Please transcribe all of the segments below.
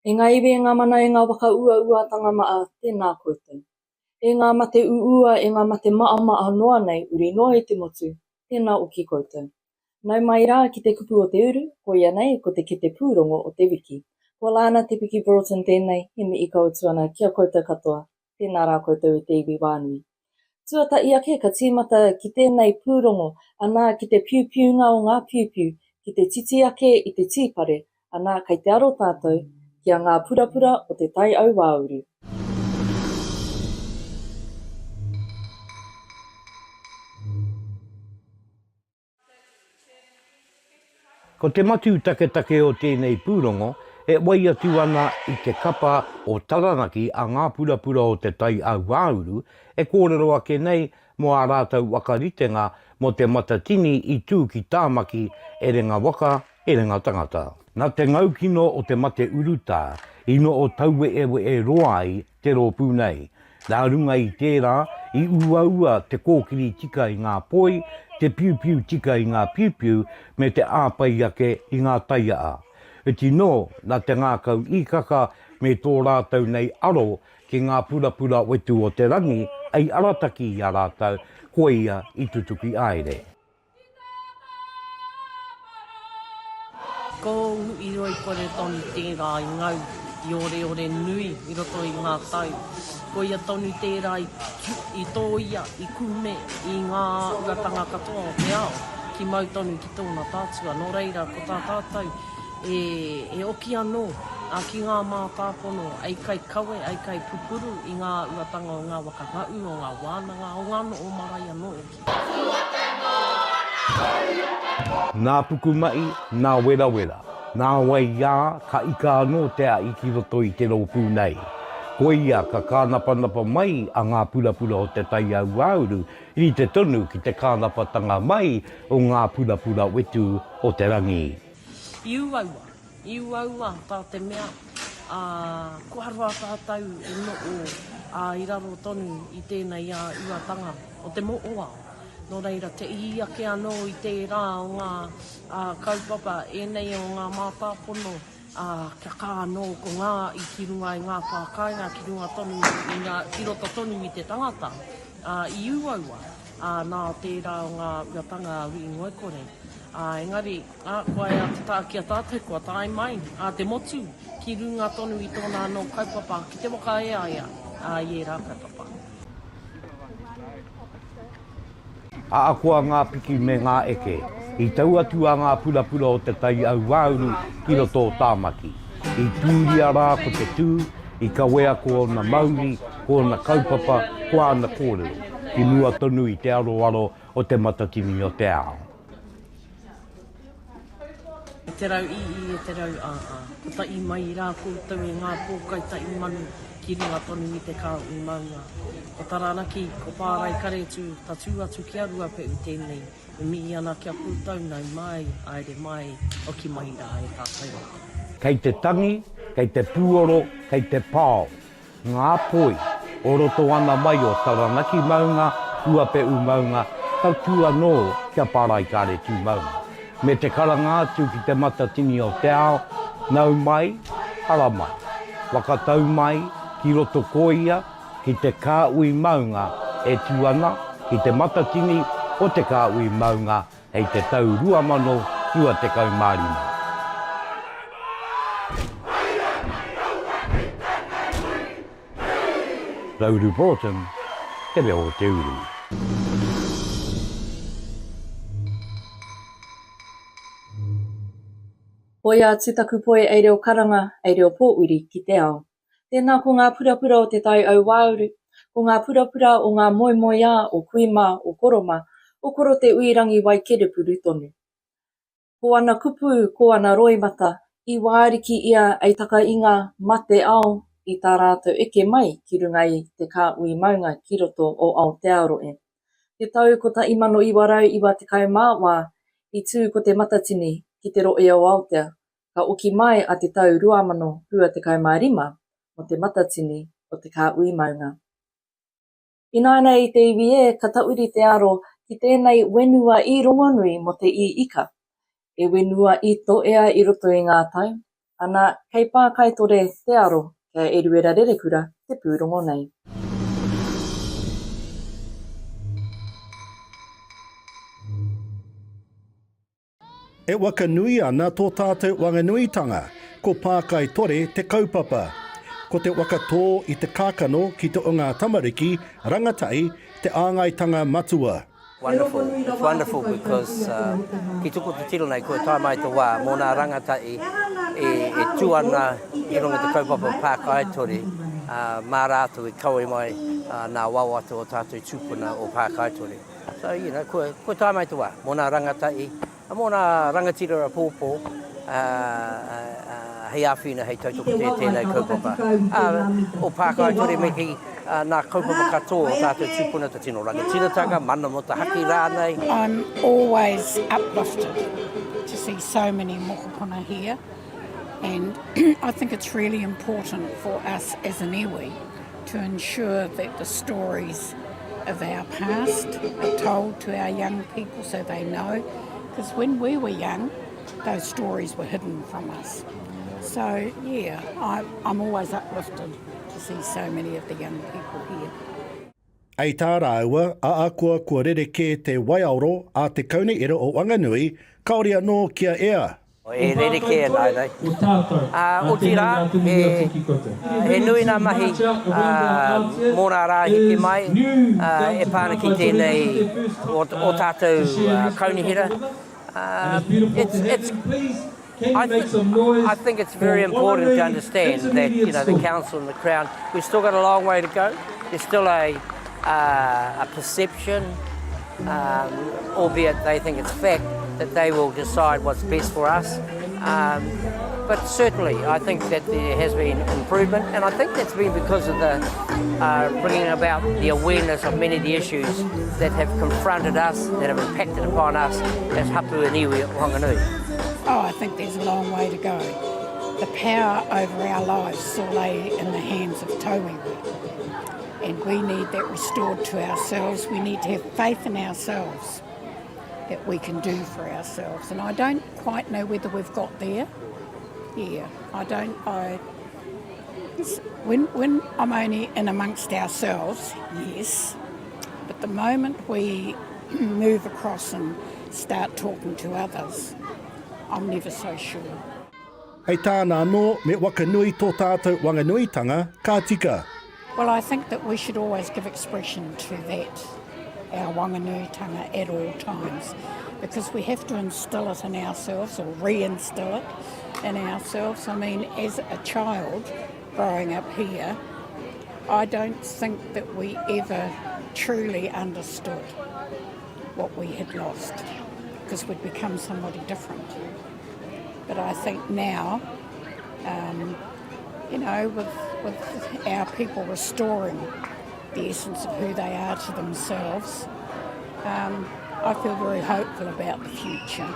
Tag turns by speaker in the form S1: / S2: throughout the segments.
S1: E ngā iwi e ngā mana e ngā waka āhuatanga maa, tēnā koutou. E ngā mate uua, e ngā mate maa noa nei, uri noa i te motu, tēnā o ki koutou. Nau mai rā ki te kupu o te uru, ko ia nei, ko te kite pūrongo o te wiki. Ko Alana te Piki Broughton tēnei, he mi i kautuana, kia koutou katoa, tēnā rā koutou i te iwi whānui. Tuatai ake ka tīmata ki tēnei pūrongo, anā ki te piupiunga o ngā piupiu, ki te titi ake i te tīpare, anā kai te aro tātou, kia Ngā Purapura o te Taihauāuru.
S2: Ko te matu take o tēnei pūrongo, e wai atu ana i te kapa o Taranaki a Ngā Purapura o te Taihauāuru, e kōrero ake nei mo a rātou whakaritenga mo te Matatini i tū ki Tāmaki e renga waka, e renga tangata. Nā te ngaukino o te mate uruta, ino o taue e roa ai te rōpū nei. Nā runga i tērā, i ua te kōkiri tika i ngā poi, te piupiu tika i ngā piupiu, me te āpai ake i ngā taiaa. E tino, nā te ngākau i kaka me tō rātou nei aro ki Ngā Purapura wetu o te rangi, ai arataki i a rātou, ko ia i tutuki aere.
S3: Ko i roi kore tonu tērā i ngau, i ore nui, i roto i ngā tau. Ko ia tonu tērā i tō ia, i kume, i ngā āhuatanga katoa o te ao. Ki mau tonu ki tōna tātua, nō reira ko tā tātou, e oki anō, ki ngā mātāpono, ai kai kawe, ai kai pupuru, i ngā āhuatanga o ngā whakangau, o ngā wānanga, o ngā no o marae anō.
S2: Nā puku mai, nā wera. Nā wai ia, ka ika anō tea i ki roto i te rōpū nei. Ko ia ka kānapanapa mai a Ngā Purapura o te Taihauāuru, i te tonu ki te kānapatanga mai o Ngā Purapura wetu o te rangi.
S3: I uaua, tā te mea, ko harua tātou e no o i raro tonu i tēnei āhuatanga o te mo'oa. Nō reira, te ihi ake anō i tērā o ngā kaupapa, nei o ngā mātāpono, kia kā anō ko ngā i ki runga i ngā pākainga, ki runga tonu, i roto tonu i te tangata. I uaua, nā tērā o ngā āhuatanga ui ngoi kore. Engari, koe a te tākia tātou, kua tāi mai, te motu, ki runga tonu i tōna anō kaupapa, ki te waka ia, i rā kaupapa.
S2: A koa ngā piki me ngā eke, i tau atu a Ngā Purapura o te Taihauāuru ki roto o Tāmaki. I tūria rā ko te tū, i kawea ko na mauri, ko na kaupapa, ko ana kōrero. I mua tonu i te aro o te Matatini o te ao.
S3: E te rau e te rau ko ta i mai rā koutou e ngā pōkai ta i manu ki runga tonu i te kāu i maunga. Ko Taranaki, ko pārai karetu, ta tū atu ki arua pe u tēnei, e mihi ana kia koutou nau mai, aere mai, o ki mai rā e tātou.
S2: Kei te tangi, kei te pūoro, kei te pāo. Ngā poi, o roto ana mai o Taranaki maunga, ua pe u maunga, tau tū anō kia pārai karetu maunga. Me te karanga atu ki te Matatini o te ao, nau mai, ara mai. Wakatau mai, ki roto koia, ki te kāui maunga e tuana, ki te Matatini o te kāui maunga hei te tau 2025. Alana Broughton, te reo Te Uru.
S1: Oia tutaku poe ei reo karanga, ei reo pōuri ki te ao. Tēnā ko Ngā Purapura o te Taihauāuru, ko Ngā Purapura o ngā moemoeā, o kuima, o koroma, o koro te uirangi wai kerepuru tonu. Ko ana kupu, ko ana roimata, i wāriki ia ei taka inga mate ao i tā rātou eke mai ki runga i te kāui maunga ki roto o Aotearoe. Te tau ko ta imano i warau iwa te kaumāwā, i tū ko te Matatini ki te roe o Aotea, ka oki mai a te tau 2025 o te Matatini o te kāui maunga. Ināna i te iwi e, ka tauri te aro ki tēnei wenua i rongonui mo te i ika. E wenua i toea i roto i ngā tau, Ana, kei pākaitore te aro, kia e ruera rerekura te pūrongo nei.
S4: E wakanui ana tō tātou wanganuitanga, ko pākaitore te kaupapa. Ko te wakatō i te kākano ki te o ngā tamariki, rangatai, te āngaitanga matua.
S5: Wonderful. It's wonderful because ki tuku te tiro nei koe tai mai te wā, mō nā rangatai e tuana i runga te kaupapa pākaitori, mā rātou i kaue mai nā wawatu o tātou tūpuna o pākaitori. So, you know, koe tai mai te wā, mō nā rangatai, mō nā rangatira pōpō, hei āwhina hei tautoko tēnei kaupapa. O pākaitori me ki nā kaupapa katoa o tātou tūpuna te tino rangatinatanga, mana mo te haki rānei.
S6: I'm always uplifted to see so many mokopuna here, and I think it's really important for us as an iwi to ensure that the stories of our past are told to our young people so they know, because when we were young, those stories were hidden from us. So, yeah, I'm always uplifted to see so many of the young people here.
S4: Ei tā rāua, a akua kua rereke te waiaoro a te kaunei o Wanganui, kaore anō kia ea.
S5: E rereke nai nei. O tira, he nui nā mahi mō nā rā heke mai, e pāna ki tēnei o tātou kaunihira. I think it's very important to understand that, you know, the council and the crown, we've still got a long way to go. There's still a perception, albeit they think it's fact, that they will decide what's best for us. But certainly, I think that there has been improvement, and I think that's been because of the bringing about the awareness of many of the issues that have confronted us, that have impacted upon us as hapu and iwi at Wanganui.
S6: Oh, I think there's a long way to go. The power over our lives still lay in the hands of tauiwi, and we need that restored to ourselves. We need to have faith in ourselves that we can do for ourselves, and I don't quite know whether we've got there. Yeah, when I'm only in amongst ourselves, yes, but the moment we move across and start talking to others, I'm never so sure.
S4: Hei tāna anō me wakanui tō tātou wanganuitanga, ka tika.
S6: Well, I think that we should always give expression to that, our wanganuitanga at all times, because we have to instill it in ourselves or reinstill it in ourselves. I mean, as a child growing up here, I don't think that we ever truly understood what we had lost, because we'd become somebody different. But I think now, you know, with our people restoring the essence of who they are to themselves, I feel very hopeful about the future.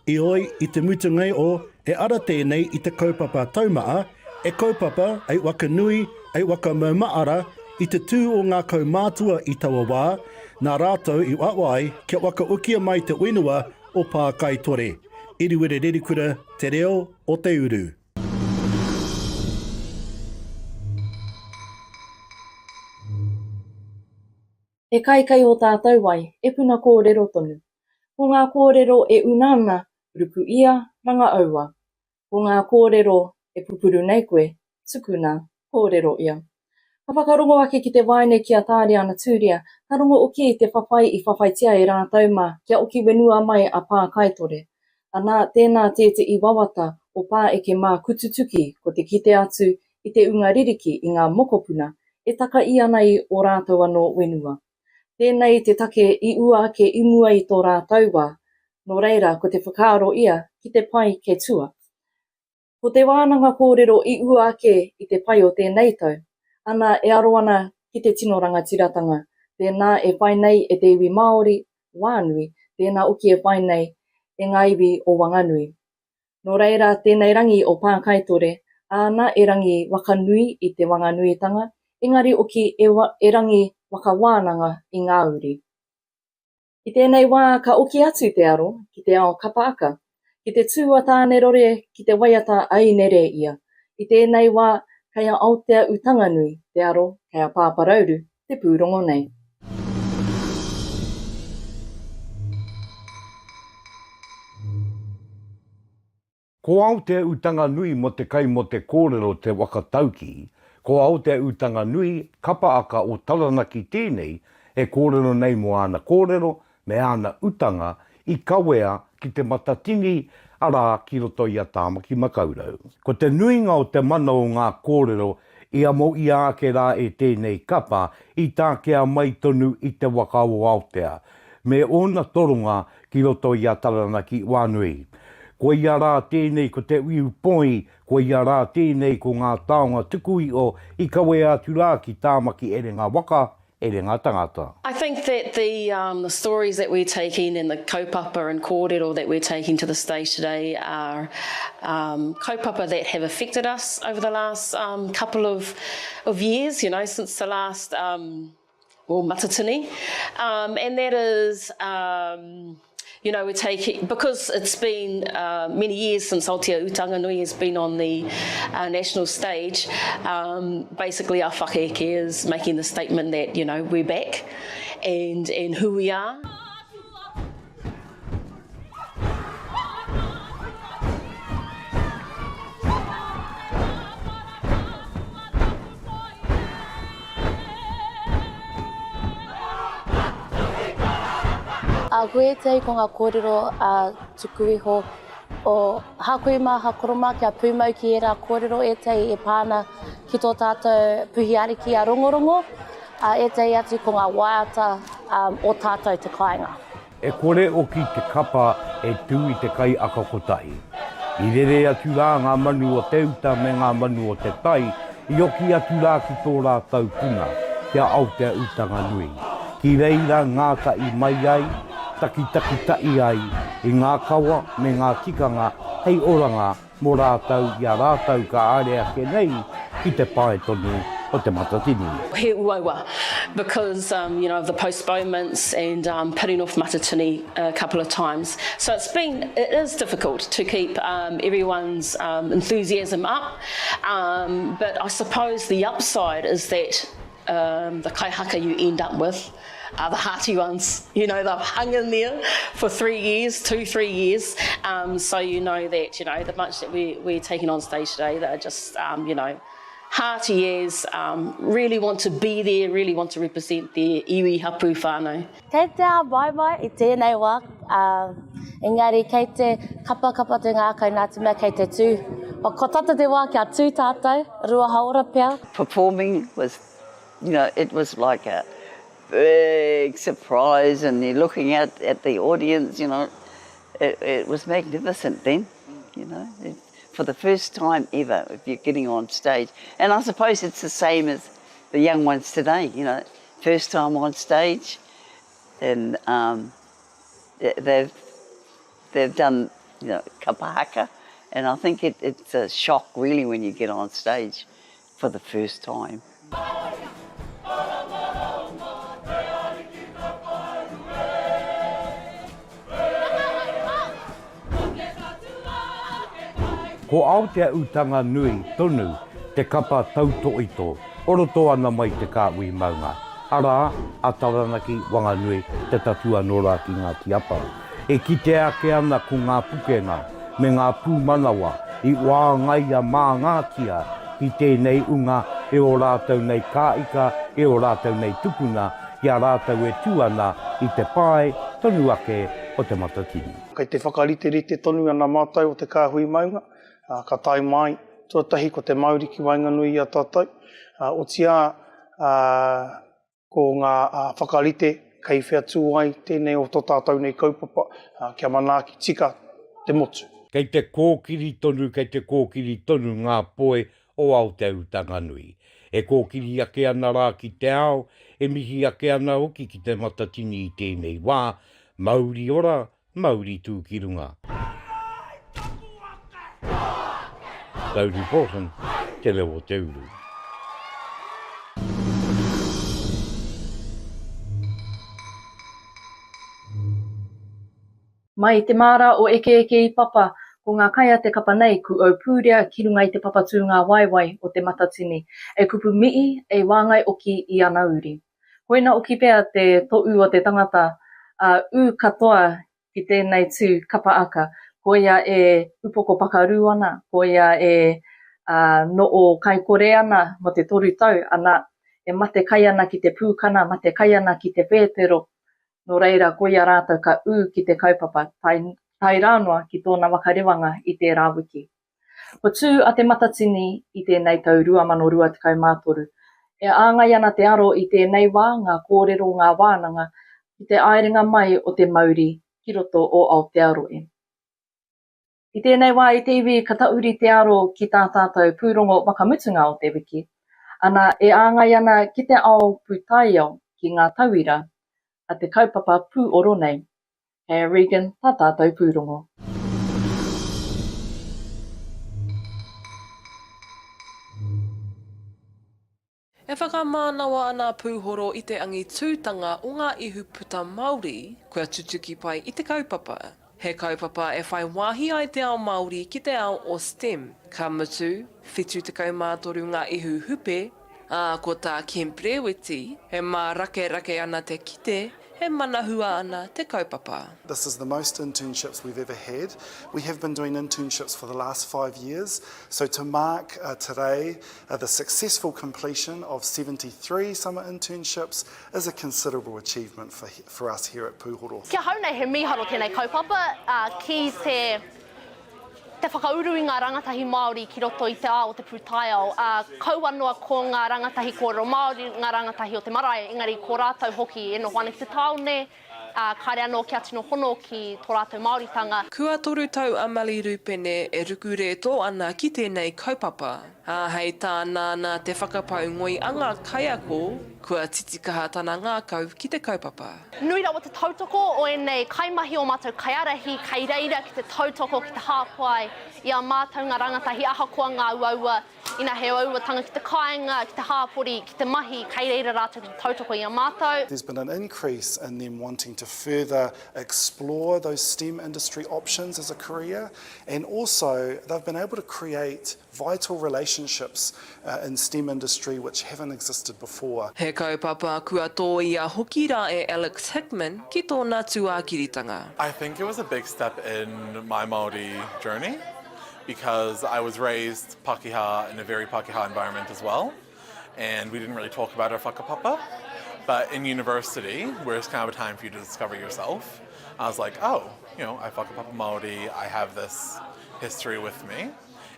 S4: I oi, i te mutungai o, e ara tēnei i te kaupapa taumaa, e kaupapa, ei wakanui, ei wakamaumaara, i te tū o ngā kaumātua i taua wā, nā rātou i wawai, kia waka ukia mai te whenua o pākaitore. Iriwere rerikura, te reo o Te Uru.
S1: E kaikai o tātou wai, e puna kōrero tonu. Ko ngā kōrero e unana, rupu ia, ranga aua. Ko ngā kōrero e pupuru nei koe, tukuna, kōrero ia. Ka whakarongo ake ki te waine kia tāre ana tūria, ka rongo oki i te whawhai i whawhaitia e rātou mā, kia oki wenua mai a pākaitore. Anā tēnā te i wawata o pā eke mā kututuki ko te kite atu i te unga ririki i ngā mokopuna, e taka i ana i o rātou anō wenua. Tēnei te take i ua ke imua i tō rātou wā, nō reira ko te whakaaro ia ki te pai ke tua. Ko te wānanga kōrero i ua ake i te pai o tēnei tau, ana e aro ana ki te tino rangatiratanga, tēnā e whai nei e te iwi Māori, whānui, tēnā uki e whai nei e ngā iwi o Wanganui. Nō reira tēnei rangi o pākaitore, āna e rangi wakanui i te wanganuitanga, engari oki e rangi wakawānanga i ngā uri. I tēnei wā ka oki atu te aro, ki te ao kapa aka, Ki te tūata nerore ki te waiata ai nere ia. I tēnei wā, kei a Aotearoa nui, te aro, kei a Pāparauru, te pūrongo nei.
S2: Ko Aotearoa nui mo te kai mo te kōrero te wakatauki, ko Aotearoa nui kapa aka o Taranaki tēnei e kōrero nei mo ana kōrero me ana utanga i kawea ki te Matatini ara ki roto i a Tāmaki makaurau. Ko te nuinga o te mana o ngā kōrero ia mo i ake rā e tēnei kapa i tākea mai tonu i te waka o Aotea, me ona toronga ki roto i a Taranaki whānui. Ko ia rā tēnei ko te uiu poi, ko ia rā tēnei ko ngā taonga tukui o i kawea atu rā ki Tāmaki ere ngā waka, ere ngā tangata.
S7: I think that the stories that we're taking and the kaupapa and kōrero that we're taking to the stage today are kaupapa that have affected us over the last couple of years, you know, since the last Matatini. And that is... you know, we're taking, because it's been many years since Aotearoa nui has been on the national stage, basically our whakaheke is making the statement that, you know, we're back and who we are.
S8: Koe tei ko ngā kōrero tuku iho o hakoima, hakoroma kia pūmau ki e rā kōrero e tei e pāna ki tō tātou puhiariki a rongorongo, e tei atu ko ngā waiata o tātou te kāinga.
S2: E kore o ki te kapa e tū i te kai akakotahi. I rere atu rā ngā manu o te uta me ngā manu o te tai, i oki atu rā ki tō rātau puna, kia Aotearoa nui. Ki reira ngā ka i mai ai, taki tai ai, i ngā kawa me ngā tikanga, hei oranga mō rātau i a rātau ka area ke nei ki te pae tonu o te Matatini.
S7: He uaua, because you know, of the postponements and putting off Matatini a couple of times. So it is difficult to keep everyone's enthusiasm up, but I suppose the upside is that the kaihaka you end up with are the hearty ones. You know, they've hung in there for 3 years, 2-3 years. So you know that, you know, the bunch that we're taking on stage today, they're just, you know, hearty as, really want to be there, really want to represent their iwi hapu whānui.
S8: Kei te a mai I tēnei wā, engari kei te kapa te ngā kaunātu mea kei te tū. O ko tata te wā kia tū tātou, rua haora pia.
S9: Performing was, you know, it was like a big surprise, and you're looking at the audience, you know, it was magnificent then, you know, for the first time ever, if you're getting on stage. And I suppose it's the same as the young ones today, you know, first time on stage, and they've done, you know, kapa haka, and I think it's a shock really when you get on stage for the first time.
S2: Ko Aotearoa nui tonu te kapa tautoito, oroto ana mai te kāui maunga. Ara, a Taranaki wanganui te tatua nora ki ngā tiapa. E ki te ake ana ko ngā pukenga me ngā pūmanawa i wāngai a mā ngātia ki tēnei unga e o rātou nei kāika, e o rātou nei tupuna, i a rātou e tuana i te pae tonu ake o te Matatini.
S10: Kei te whakarite tonu ana mātai o te kāhui maunga. Ka tai mai, tuatahi ko te Māori ki Wainganui i a tātou. O tia ko ngā whakarite kei whea tū ai tēnei o tō tātou nei kaupapa, kia mana ki tika te motu.
S2: Kei te kōkiri tonu ngā poe o Aotearoa nui. E kōkiri ake ana rā ki te ao, e mihi ake ana oki ki te Matatini i tēnei wā, Māori ora, Māori tūkirunga. Alana Broughton, Te Uru.
S1: Mai te māra o eke I papa, ko ngā kaia te kapa nei ku au pūrea ki runga I te papatū ngā waiwai o te matatini, e kupu mii e wāngai oki I ana uri. Koina oki pēr te to'u o te tangata u katoa ki tēnei tū kapa aka, ko ia e upoko pakaru ana, ko ia e no o kai kore ana mo te toru tau, ana e mate kai ana ki te pūkana, mate kai ana ki te pētero, no reira ko ia rātou ka ki te kaupapa, tai rānoa ki tōna wakarewanga I tērā wiki. Ko tū a te matatini I tēnei tau 2023, e āngai ana te aro I tēnei wā, ngā kōrero, ngā wānanga, I te airinga mai o te Māori ki roto o Aotearoa. I tēnei wā I te iwi ka tauri te aro ki tā tātou pūrongo wakamutunga o te wiki, ana e āngai ana ki te ao pūtaiao ki ngā tauira, a te kaupapa pūoro nei. Hei Regan, tā tātou pūrongo.
S11: E whakamānawa ana pūhoro I te angi tūtanga o ngā ihu puta Māori, kua tutuki pai I te kaupapa. He kaupapa e whai wāhi ai te ao Māori ki te ao o STEM. Ka mutu, whitu te kaumātoru ngā ihu hupe, ko tā kempreweti, he mā rake ana te kite, he manahua ana te kaupapa.
S12: This is the most internships we've ever had. We have been doing internships for the last 5 years. So to mark today the successful completion of 73 summer internships is a considerable achievement for us here at Pūhoro.
S8: Kia hau nei he miharo tēnei kaupapa ki te whakauru I ngā rangatahi Māori ki roto I te ao o te pūtaiao. Kauanoa ko ngā rangatahi kōrero Māori, ngā rangatahi o te marae, engari ko rātou hoki e no whāne ki te taone, kāre anō kia tino hono ki tō rātou Māoritanga.
S11: Kua toru tau a Mali Rūpene e ruku reto ana ki tēnei kaupapa. Hei tāna na te whakapau ngoi a ngā kaiako, kua titikaha tana ngā kau ki te kaupapa.
S8: Nui rawa te tautoko o enei kaimahi o mātou kaiarahi, kai reira ki te tautoko ki te hāpai, I a mātou ngā rangatahi ahakoa ngā uaua, ina he auatanga ki te kāinga, ki te hāpori, ki te mahi, kai reira rātou ki te tautoko I a mātou.
S12: There's been an increase in them wanting to further explore those STEM industry options as a career, and also they've been able to create vital relationships in STEM industry which haven't existed before.
S11: He kaupapa kua tō ia hoki rā e Alex Hickman ki tōna tuākiritanga.
S13: I think it was a big step in my Māori journey because I was raised Pākehā in a very Pākehā environment as well, and we didn't really talk about our whakapapa. But in university, where it's kind of a time for you to discover yourself, I was like, oh, I whakapapa Māori, I have this history with me,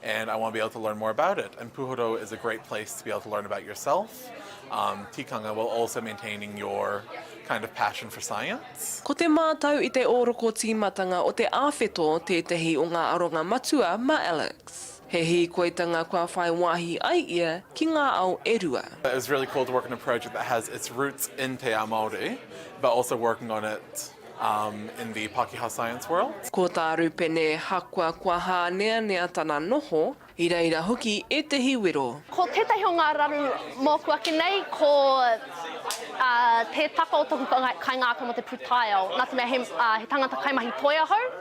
S13: and I want to be able to learn more about it. And Pūhoro is a great place to be able to learn about yourself. Tikanga while also maintaining your kind of passion for science.
S11: Ko te mātau I te ōroko tīmatanga o te āwheto tētahi o ngā aronga matua ma Alex. He hīkoitanga kua whai wāhi ai ia ki ngā ao e rua.
S13: It was really cool to work on a project that has its roots in Te Ao Māori, but also working on it in the Pākehā science world.
S11: Ko tā rūpene hakua kua hānea tana noho, I reira hoki e te hiwero.
S8: Ko tētahi o ngā raru mōku ake nei, ko te taka o toku kai ngāka mo te pūtaiao. Nā te mea he tangata kaimahi toia hau.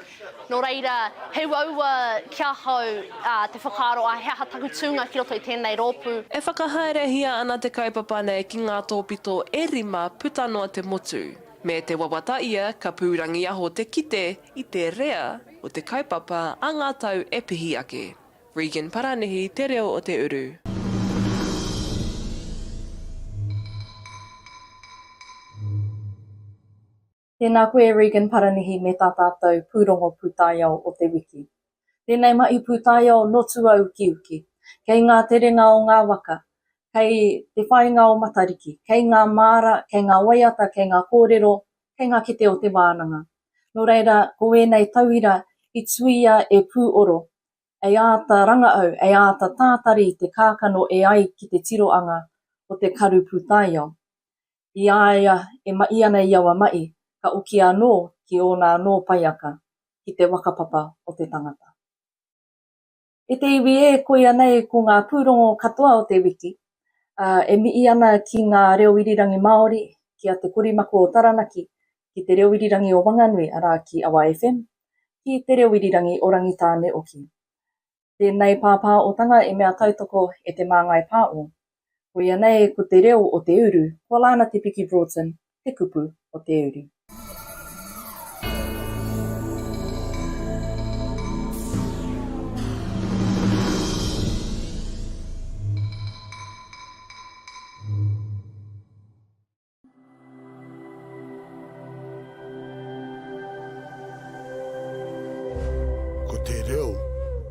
S8: Nō reira, he waua kia hau te whakaaro a hea taku tūnga ki roto I tēnei rōpū.
S11: E whakahaerehia ana te kaupapa nei ki ngā tōpito e rima puta noa te motu. Me te wawata ia ka pūrangi aho te kite I te rea o te kaupapa a ngā tau e pihi ake. Regan Paranihi, te reo o Te Uru.
S1: Tēnā koe Regan Paranihi me tā tātou pūrongo pūtaiao o te wiki. Tēnei mai pūtaiao no tua uki uki. Kei ngā terenga o ngā waka, kei te whainga o matariki, kei ngā māra, kei ngā waiata, kei ngā kōrero, kei ngā kite o te wānanga. Nō reira, ko ēnei tauira I tuia e pūoro, e āta rangaau, e āta tātari te kākano e ai ki te tirohanga o te karu pūtaiao. I aia e mai ana I awa mai, ka uki anō ki ōna nō paiaka ki te whakapapa o te tangata. E te iwi e koia nei ko ngā pūrongo katoa o te wiki, e mii ana ki ngā reo irirangi Māori, ki a te korimako o Taranaki, ki te reo irirangi o Whanganui ara ki Awa FM, ki te reo irirangi o Rangitāne Oki. Tēnei pāpā o tanga e mea tautoko e te māngai pāo. Ko ia nei ko te reo o Te Uru, ko Alana te Piki Broughton, Te Kupu o Te Uru.